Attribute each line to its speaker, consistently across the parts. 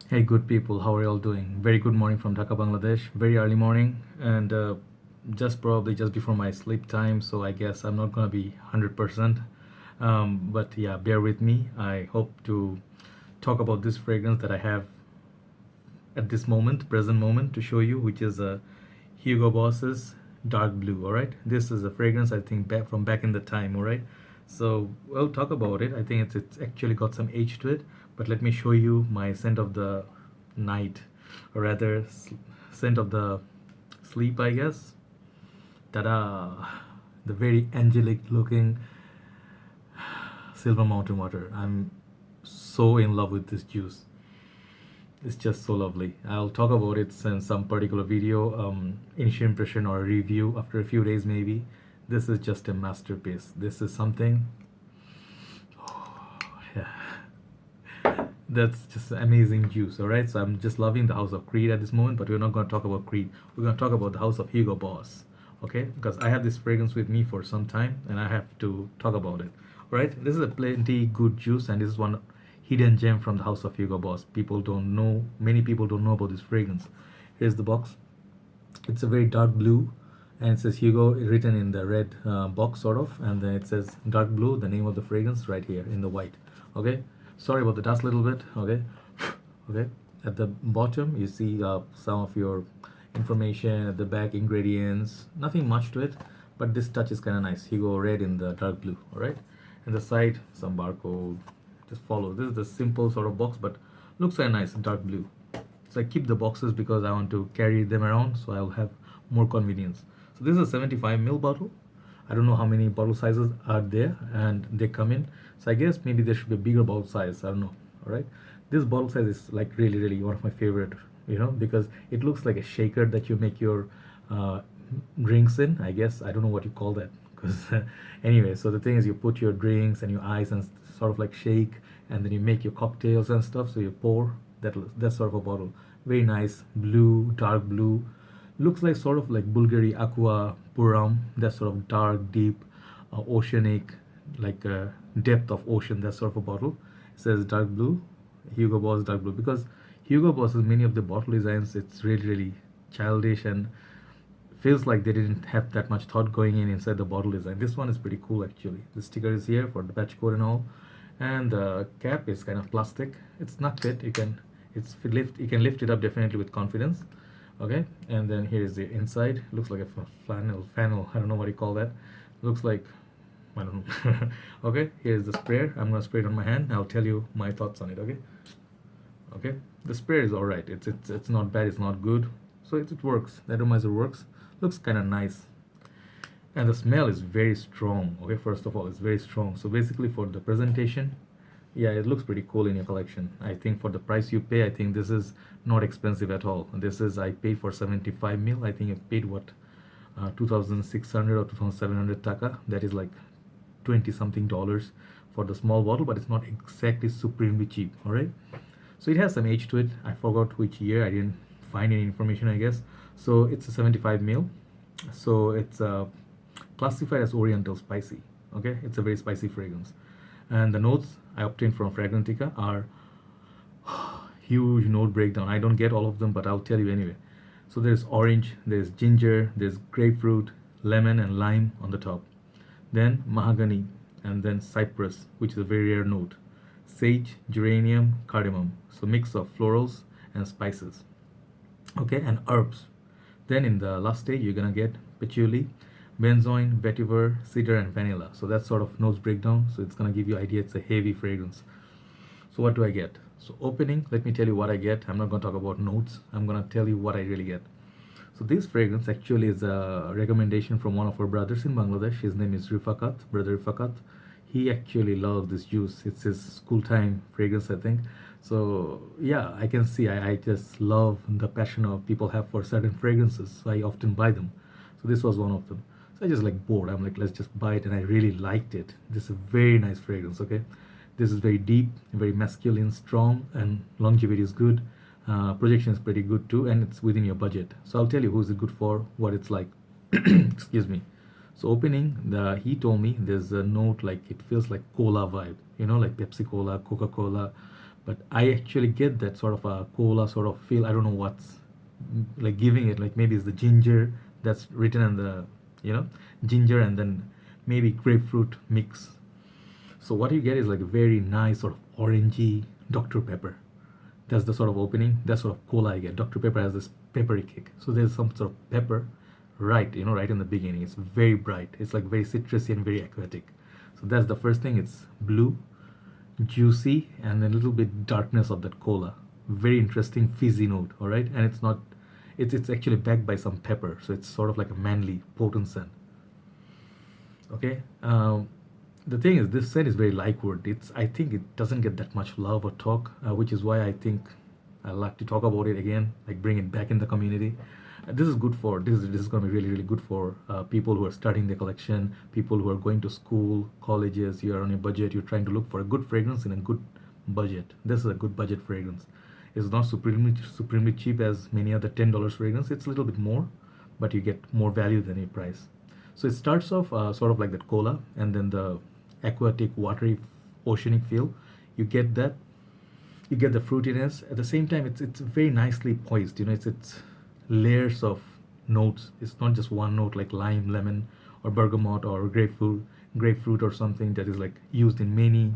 Speaker 1: Hey, good people, how are you all doing? Very good morning from Dhaka, Bangladesh. Very early morning, and just probably just before my sleep time. So I guess I'm not gonna be 100%. But yeah, bear with me. I hope to talk about this fragrance that I have at this moment, present moment, to show you, which is a Hugo Boss's Dark Blue. All right, this is a fragrance I think back from back in the time. All right, so we'll talk about it. I think it's actually got some age to it, but let me show you my scent of the night, or rather, scent of the sleep, I guess. Ta-da! The very angelic looking Silver Mountain Water. I'm so in love with this juice. It's just so lovely. I'll talk about it in some particular video, initial impression or review after a few days maybe. This is just a masterpiece. This is something, yeah, that's just amazing juice. All right, so I'm just loving the House of Creed at this moment, but we're not going to talk about Creed. We're going to talk about the House of Hugo Boss. Okay, because I have this fragrance with me for some time and I have to talk about it. All right, this is a plenty good juice, and this is one hidden gem from the House of Hugo Boss. People don't know, many people don't know about this fragrance. Here's the box. It's a very dark blue, and it says Hugo written in the red box sort of, and then it says dark blue, the name of the fragrance, right here in the white. Okay, sorry about the dust a little bit. Okay, okay, at the bottom you see some of your information, at the back ingredients, nothing much to it, but this touch is kind of nice. Hugo red in the dark blue. All right, and the side some barcode, just follow. This is the simple sort of box, but looks kind of nice, dark blue. So I keep the boxes because I want to carry them around, so I'll have more convenience. So this is a 75 ml bottle. I don't know how many bottle sizes are there, and they come in. So I guess maybe there should be a bigger bottle size. I don't know. All right, this bottle size is like really one of my favorite. Because it looks like a shaker that you make your uh, drinks in. I guess I don't know what you call that. Because anyway, so the thing is, you put your drinks and your ice and sort of like shake, and then you make your cocktails and stuff. So you pour that sort of a bottle. Very nice, blue, dark blue. Looks like sort of like Bulgari Aqua Puram. That sort of dark, deep, oceanic, like depth of ocean. That sort of a bottle. It says dark blue, Hugo Boss dark blue, because Hugo Boss's many of the bottle designs, it's really childish and feels like they didn't have that much thought going in inside the bottle design. This one is pretty cool actually. The sticker is here for the batch code and all, and the cap is kind of plastic. It's not fit. You can lift it up definitely with confidence. Okay, and then here is the inside. Looks like a flannel. I don't know what you call that. Looks like, I don't know. Okay, here's the sprayer. I'm gonna spray it on my hand. I'll tell you my thoughts on it. Okay, the sprayer is all right. It's not bad. It's not good. So it works. The atomizer works. Looks kind of nice, and the smell is very strong. Okay, first of all, it's very strong. So basically, for the presentation, yeah, it looks pretty cool in your collection. I think for the price you pay, I think this is not expensive at all. This is, I paid for 75 mil. I think I paid what, 2,600 or 2,700 taka. That is like 20 something dollars for the small bottle, but it's not exactly supremely cheap. All right. So it has some age to it. I forgot which year. I didn't find any information, I guess. So it's a 75 mil. So it's classified as Oriental Spicy. Okay, it's a very spicy fragrance. And the notes I obtained from Fragrantica are huge note breakdown. I don't get all of them, but I'll tell you anyway. So there's orange, there's ginger, there's grapefruit, lemon, and lime on the top. Then mahogany, and then cypress, which is a very rare note. Sage, geranium, cardamom. So mix of florals and spices. Okay, and herbs. Then in the last stage, you're gonna get patchouli, benzoin, vetiver, cedar, and vanilla. So that's sort of notes breakdown. So it's gonna give you idea. It's a heavy fragrance. So what do I get? So opening, let me tell you what I get. I'm not gonna talk about notes. I'm gonna tell you what I really get. So this fragrance actually is a recommendation from one of our brothers in Bangladesh. His name is Rifakat, brother Rifakat. He actually loves this juice. It's his school time fragrance, I think. So yeah, I can see I just love the passion of people have for certain fragrances. So I often buy them. So this was one of them. So I just like bored. I'm like, let's just buy it, and I really liked it. This is a very nice fragrance. Okay, this is very deep, very masculine, strong, and longevity is good. Projection is pretty good too, and it's within your budget. So I'll tell you who's it good for, what it's like. Excuse me. So opening, he told me there's a note like it feels like cola vibe, like Pepsi Cola, Coca Cola, but I actually get that sort of a cola sort of feel. I don't know what's like giving it. Like maybe it's the ginger that's written on the, you know, ginger, and then maybe grapefruit mix. So what you get is like a very nice sort of orangey Dr. Pepper. That's the sort of opening. That's sort of cola I get. Dr. Pepper has this peppery kick. So there's some sort of pepper, right? You know, right in the beginning. It's very bright. It's like very citrusy and very aquatic. So that's the first thing. It's blue, juicy, and a little bit darkness of that cola. Very interesting fizzy note. All right, and it's not. It's actually backed by some pepper. So it's sort of like a manly, potent scent. Okay. The thing is, this scent is very liquid. It's, I think it doesn't get that much love or talk, which is why I think I like to talk about it again, like bring it back in the community. This is good for this is going to be really good for people who are starting their collection, people who are going to school, colleges. You are on a budget. You're trying to look for a good fragrance in a good budget. This is a good budget fragrance. It's not supremely cheap as many other $10 fragrance. It's a little bit more, but you get more value than your price. So it starts off sort of like that cola, and then the aquatic, watery, oceanic feel. You get that. You get the fruitiness. At the same time, it's very nicely poised. You know, it's layers of notes. It's not just one note like lime, lemon, or bergamot or grapefruit or something that is like used in many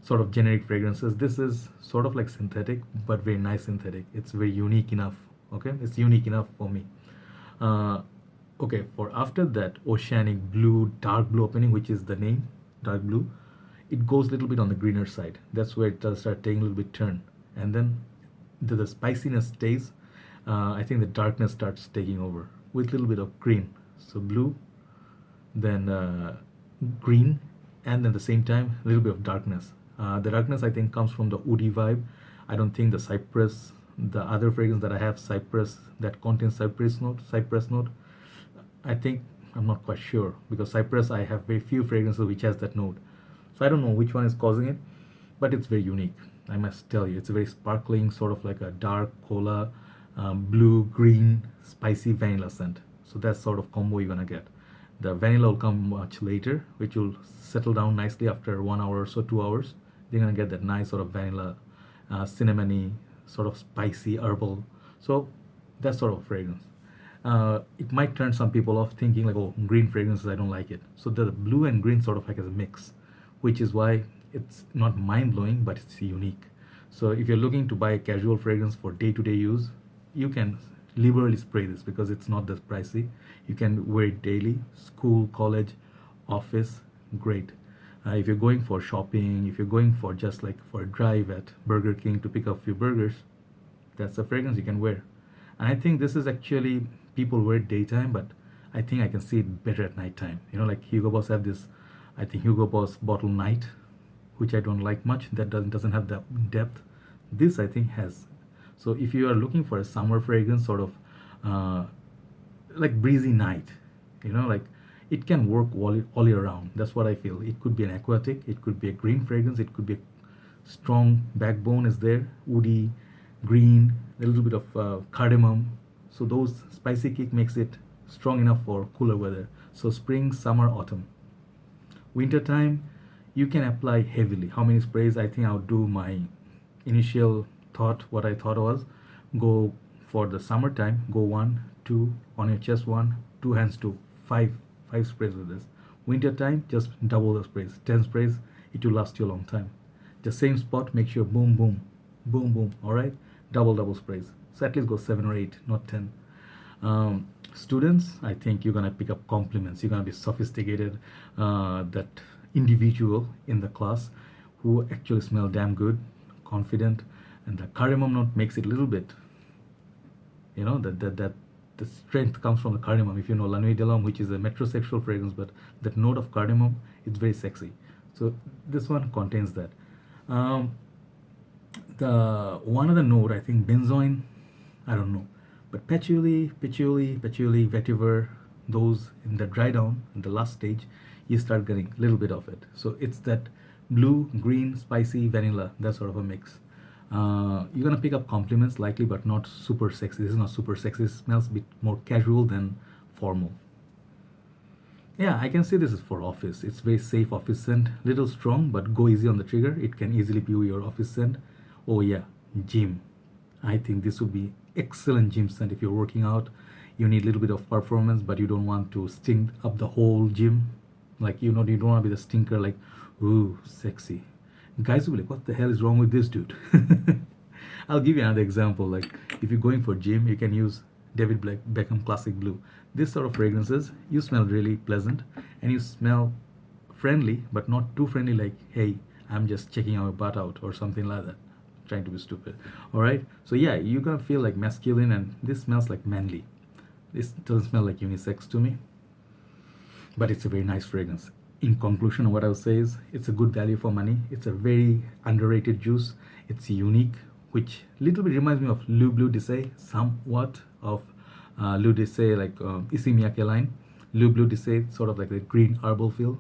Speaker 1: sort of generic fragrances. This is sort of like synthetic, but very nice synthetic. It's very unique enough. Okay, it's unique enough for me. Uh, okay, for after that oceanic blue, dark blue opening, which is the name, dark blue, it goes a little bit on the greener side. That's where it does start taking a little bit turn, and then the spiciness stays. I think the darkness starts taking over with a little bit of green. So blue, then green, and then at the same time a little bit of darkness. The darkness I think comes from the woody vibe. I don't think the cypress, the other fragrance that I have, cypress, that contains cypress note. I think I'm not quite sure, because cypress I have very few fragrances which has that note. So I don't know which one is causing it, but it's very unique. I must tell you, it's a very sparkling, sort of like a dark cola, blue, green, spicy vanilla scent. So that's sort of combo you're gonna get. The vanilla will come much later, which will settle down nicely after 1 hour or so, 2 hours. You're gonna get that nice sort of vanilla, cinnamony, sort of spicy, herbal. So that sort of fragrance. It might turn some people off thinking like, oh, green fragrances, I don't like it. So the blue and green sort of like as a mix, which is why it's not mind blowing, but it's unique. So if you're looking to buy a casual fragrance for day-to-day use, you can liberally spray this because it's not that pricey. You can wear it daily, school, college, office, great. If you're going for shopping, if you're going for just like for a drive at Burger King to pick up a few burgers, that's a fragrance you can wear. And I think this is actually, people wear it daytime, but I think I can see it better at nighttime. You know, like Hugo Boss have this, I think Hugo Boss Bottle Night, which I don't like much. That doesn't have that depth. This I think has. So if you are looking for a summer fragrance, sort of like breezy night, you know, like it can work all year round. That's what I feel. It could be an aquatic, it could be a green fragrance, it could be a strong backbone is there, woody, green, a little bit of cardamom. So those spicy kick makes it strong enough for cooler weather. So spring, summer, autumn. Winter time, you can apply heavily. How many sprays? I think I'll do my initial thought. What I thought was, go for the summertime, go 1 2 on your chest, 1 2 hands, 5 sprays with this. Winter time, just double the sprays, 10 sprays. It will last you a long time. The same spot, make sure boom boom boom boom. All right, double sprays. So at least go 7 or 8, not 10. Students, I think you're gonna pick up compliments. You're gonna be sophisticated, that individual in the class who actually smell damn good, confident, and the cardamom note makes it a little bit, you know, that the strength comes from the cardamom. If you know La Nuit de l'Homme, which is a metrosexual fragrance, but that note of cardamom, it's very sexy. So this one contains that. The one other note, I think benzoin, I don't know, but patchouli, vetiver, those in the dry down, in the last stage, you start getting a little bit of it. So it's that blue, green, spicy, vanilla, that sort of a mix. You're gonna pick up compliments likely, but not super sexy. This is not super sexy. It smells a bit more casual than formal. Yeah, I can say this is for office. It's very safe office scent. Little strong, but go easy on the trigger. It can easily be your office scent. Oh yeah, gym. I think this would be excellent gym scent if you're working out. You need a little bit of performance, but you don't want to stink up the whole gym. Like you don't want to be the stinker. Like, ooh, sexy. Guys will be like, what the hell is wrong with this dude? I'll give you another example. Like, if you're going for gym, you can use David Beckham Classic Blue. This sort of fragrances, you smell really pleasant, and you smell friendly, but not too friendly. Like, hey, I'm just checking our butt out or something like that, trying to be stupid. All right. So yeah, you're gonna feel like masculine, and this smells like manly. This doesn't smell like unisex to me, but it's a very nice fragrance. In conclusion, what I would say is it's a good value for money. It's a very underrated juice. It's unique, which little bit reminds me of Le Bleu d'Issey, somewhat of Le d'Issey, like Issey Miyake line. Le Bleu d'Issey, sort of like the green herbal feel,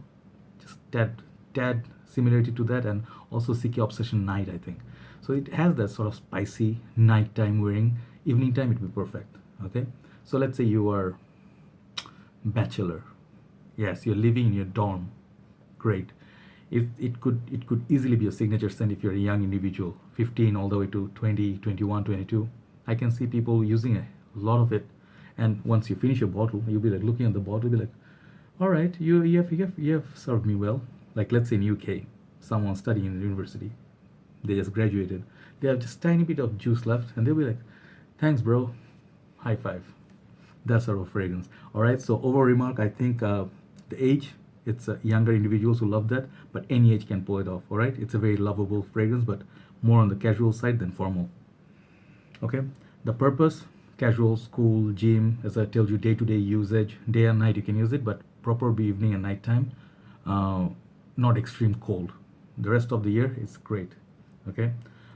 Speaker 1: just tad similarity to that, and also Siki Obsession Night, I think. So it has that sort of spicy nighttime wearing. Evening time, it'd be perfect. Okay, so let's say you are bachelor. Yes, you're living in your dorm. Great. If it could easily be a signature scent if you're a young individual, 15 all the way to 20, 21, 22. I can see people using a lot of it. And once you finish your bottle, you'll be like looking at the bottle, be like, all right, you have served me well. Like, let's say in UK, someone studying in the university, they just graduated. They have just tiny bit of juice left, and they'll be like, thanks, bro. High five. That sort of fragrance. All right. So over Remark, I think the age, it's younger individuals who love that, but any age can pull it off. All right. It's a very lovable fragrance, but more on the casual side than formal. Okay. The purpose, casual, school, gym, as I told you, day-to-day usage, day and night you can use it, but proper be evening and nighttime, uh, not extreme cold. The rest of the year it's great. Okay.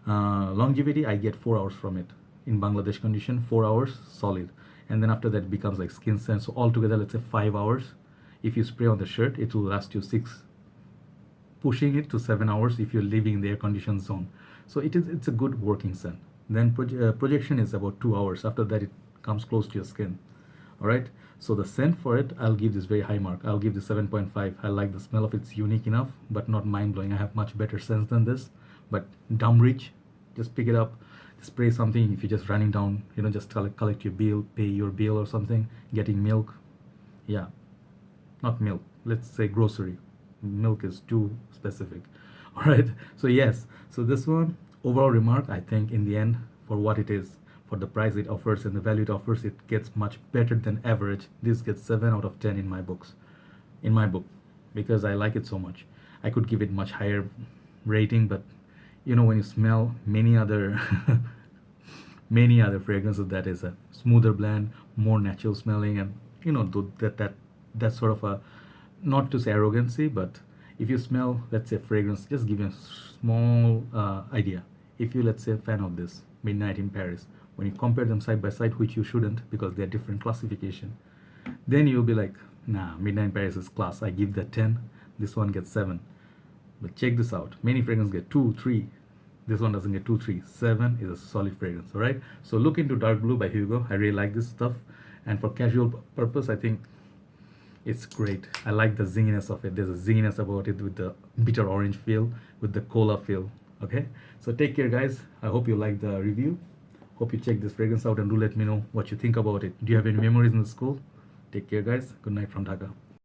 Speaker 1: Longevity, I get 4 hours from it. In Bangladesh condition, 4 hours solid, and then after that it becomes like skin scent. So altogether, let's say 5 hours. If you spray on the shirt, it will last you 6, pushing it to 7 hours if you're living in the air conditioned zone. So it's a good working scent. Then projection is about 2 hours. After that, it comes close to your skin. All right. So the scent for it, I'll give this very high mark. I'll give this 7.5. I like the smell of it. It's unique enough, but not mind blowing. I have much better sense than this. But dumb rich, just pick it up, spray something. If you're just running down, just collect your bill, pay your bill or something, getting milk. Yeah, not milk. Let's say grocery. Milk is too specific. All right. So yes. So this one, overall Remark, I think in the end, for what it is, for the price it offers and the value it offers, it gets much better than average. This gets 7 out of 10 in my books, in my book, because I like it so much. I could give it much higher rating, but when you smell many other many other fragrances, that is a smoother blend, more natural smelling, and that sort of a, not to say arrogancy, but if you smell, let's say, fragrance, just give you a small idea. If you, let's say, a fan of this Midnight in Paris, when you compare them side by side, which you shouldn't because they're different classification, then you'll be like, nah, Midnight in Paris is class. I give that 10. This one gets 7. But check this out. Many fragrances get 2, 3. This one doesn't get 2, 3. 7 is a solid fragrance. All right. So look into Dark Blue by Hugo. I really like this stuff. And for casual purpose, I think it's great. I like the zinginess of it. There's a zinginess about it with the bitter orange feel, with the cola feel. Okay. So take care, guys. I hope you like the review. Hope you check this fragrance out and do let me know what you think about it. Do you have any memories in the school? Take care, guys. Good night from Dhaka.